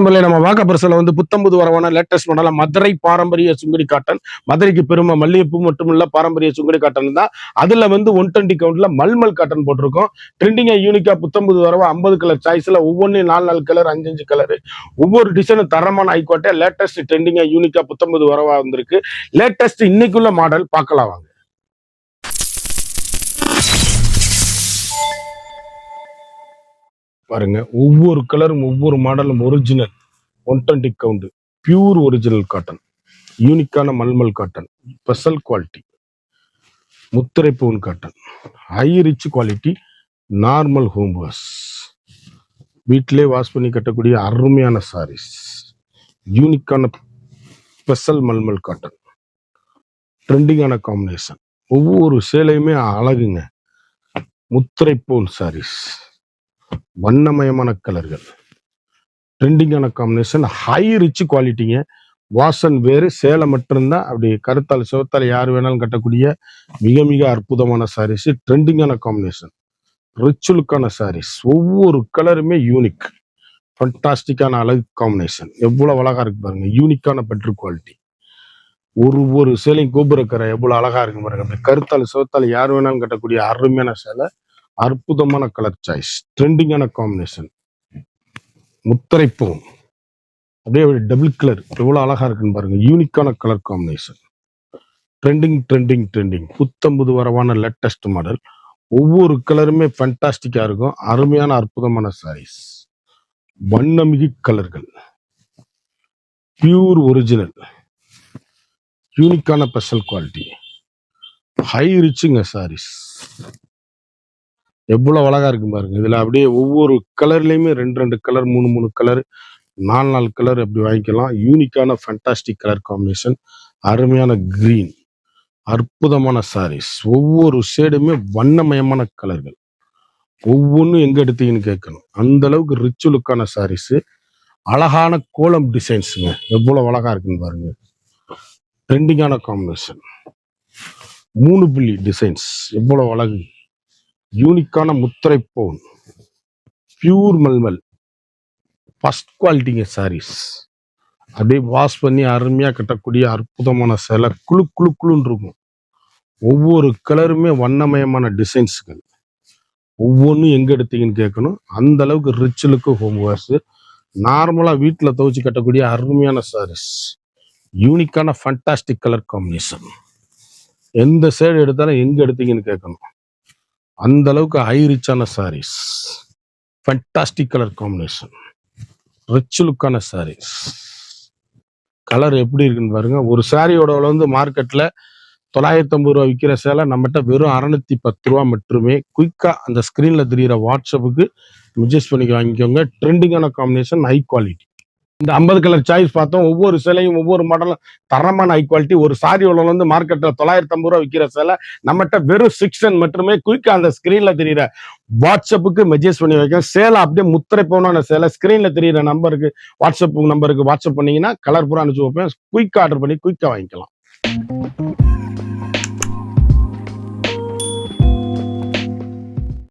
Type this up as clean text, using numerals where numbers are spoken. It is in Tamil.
நம்பர்ல நம்ம வாக்கபரிசல வந்து புத்தம்புது வரவான லேட்டஸ்ட் மாடல மதுரை பாரம்பரிய சுங்குடி காட்டன், மதுரைக்கு பெருமை மல்லிகைப்பூ மட்டும் இல்ல பாரம்பரிய சுங்குடி காட்டன் தான். அதுல வந்து 120 கவுண்ட்ல மல்மல் காட்டன் போட்டிருக்கோம். ட்ரெண்டிங்கா யூனிக்கா புத்தம்புது வரவா 50 கலர் சாய்ஸ்ல ஒவ்வொன்றும் 4 கலர் 5 கலர், ஒவ்வொரு டிசைனும் தரமான ஹைக்வாலிட்டியா லேட்டஸ்ட் ட்ரெண்டிங்கா யூனிக்கா புத்தம்புது வரவா வந்திருக்கு. லேட்டஸ்ட் இன்னைக்குள்ள மாடல் பார்க்கலாம் வாங்க. பாருங்க, ஒவ்வொரு கலரும் ஒவ்வொரு மாடலும் original 120 count pure original cotton, யூனிக்கான மல்மல் காட்டன், ஸ்பெஷல் குவாலிட்டி முத்திரை பூன் cotton, high rich quality, normal home wash, வீட்டிலே வாஷ் பண்ணி கட்டக்கூடிய அருமையான சாரீஸ், யூனிக்கான ஸ்பெஷல் மல்மல் காட்டன், ட்ரெண்டிங்கான காம்பினேஷன், ஒவ்வொரு சேலையுமே அழகுங்க. முத்திரை பூன் சாரீஸ், வண்ணமயமான கலர்கள், ட்ரெண்டிங்கான காம்பினேஷன், ஹை ரிச் குவாலிட்டிங்க. வாசன் வேறு, சேலை மட்டும்தான் அப்படி கருத்தால் சிவத்தால் யார் வேணாலும் கட்டக்கூடிய மிக மிக அற்புதமான சாரீஸ், ட்ரெண்டிங்கான காம்பினேஷன், ரிச் லுக்கான சாரீஸ், ஒவ்வொரு கலருமே யூனிக், ஃபண்டாஸ்டிக்கான அழகு காம்பினேஷன். எவ்வளவு அழகா இருக்கு பாருங்க, யூனிக்கான பெட்ரு குவாலிட்டி. ஒரு சேலையும் கோபுரக்கரை எவ்வளவு அழகா இருக்கு பாருங்க. அப்படி கருத்தால் சிவத்தால் யார் வேணாலும் கட்டக்கூடிய அருமையான சேலை, அற்புதமான கலர் சாய்ஸ், ட்ரெண்டிங்கான காம்பினேஷன், முத்திரைப்பூன் அப்படியே டபுள் கலர் எவ்வளவு அழகா இருக்குன்னு பாருங்க. யூனிக்கான கலர் காம்பினேஷன், ட்ரெண்டிங் புத்தம்புது வரவான லேட்டஸ்ட் மாடல். ஒவ்வொரு கலருமே ஃபண்டாஸ்டிக்கா இருக்கும். அருமையான அற்புதமான சாரீஸ், வண்ணமிகு கலர்கள், பியூர் ஒரிஜினல், யூனிக்கான ஸ்பெஷல் குவாலிட்டி, ஹை ரிச்சுங்க சாரீஸ். எவ்வளவு அழகா இருக்கு பாருங்க. இதுல அப்படியே ஒவ்வொரு கலர்லயுமே 2 கலர் 3 கலர் 4 கலர் அப்படி வாங்கிக்கலாம். யூனிக்கான ஃபண்டாஸ்டிக் கலர் காம்பினேஷன், அருமையான கிரீன், அற்புதமான சாரீஸ், ஒவ்வொரு ஷேடுமே வண்ணமயமான கலர்கள். ஒவ்வொன்றும் எங்க எடுத்தீங்கன்னு கேட்கணும், அந்த அளவுக்கு ரிச் லுக்கான சாரீஸ், அழகான கோலம் டிசைன்ஸுங்க. எவ்வளவு அழகா இருக்குன்னு பாருங்க. ட்ரெண்டிங்கான காம்பினேஷன், 3 புள்ளி டிசைன்ஸ் எவ்வளவு அழகு. யூனிக்கான முத்திரை போன், பியூர் மல்மல், ஃபர்ஸ்ட் குவாலிட்டிங்க சாரீஸ். அப்படியே வாஷ் பண்ணி அருமையா கட்டக்கூடிய அற்புதமான சேலை, குழு குழு குழுன்னு இருக்கும். ஒவ்வொரு கலருமே வண்ணமயமான டிசைன்ஸுகள். ஒவ்வொன்றும் எங்க எடுத்தீங்கன்னு கேட்கணும், அந்த அளவுக்கு ரிச் லுக்கு ஹோம் வாஷ். நார்மலா வீட்டில் துவைச்சு கட்டக்கூடிய அருமையான சாரீஸ், யூனிக்கான ஃபண்டாஸ்டிக் கலர் காம்பினேஷன். எந்த சைடு எடுத்தாலும் எங்க எடுத்தீங்கன்னு கேட்கணும், அந்த அளவுக்கு ஹை ரிச்சான saris, fantastic colour combination, rich லுக்கான சாரீஸ். கலர் எப்படி இருக்குன்னு பாருங்க. ஒரு சாரியோட வந்து மார்க்கெட்ல 950 ரூபா விற்கிற சேலை நம்மகிட்ட வெறும் 610 ரூபா மட்டுமே. குயிக்கா அந்த ஸ்கிரீன்ல தெரியிற வாட்ஸ்அப்புக்கு மெசேஜ் பண்ணி வாங்கிக்கோங்க. ட்ரெண்டிங்கான காம்பினேஷன், ஹை குவாலிட்டி. இந்த 50 கலர் சாய்ஸ் பார்த்தோம். ஒவ்வொரு சேலையும் ஒவ்வொரு மாடலும் தரமான ஹை குவாலிட்டி. ஒரு சாரியோட வந்து மார்க்கெட்ல 950 ரூபா விற்கிற சேலை நம்மகிட்ட வெறும் 610 மட்டுமே. குயிக்கா அந்த ஸ்கிரீன்ல தெரியிற வாட்ஸ்அப்புக்கு மெசேஜ் பண்ணி வைக்க. சேலை அப்படியே முத்திரை போன சேலை ஸ்கிரீன்ல தெரியிற நம்பருக்கு வாட்ஸ்அப் பண்ணீங்கன்னா கலர் பூரா அனுப்பிச்சு வைப்பேன். குயிக்கா ஆர்டர் பண்ணி குயிக்கா வாங்கிக்கலாம்.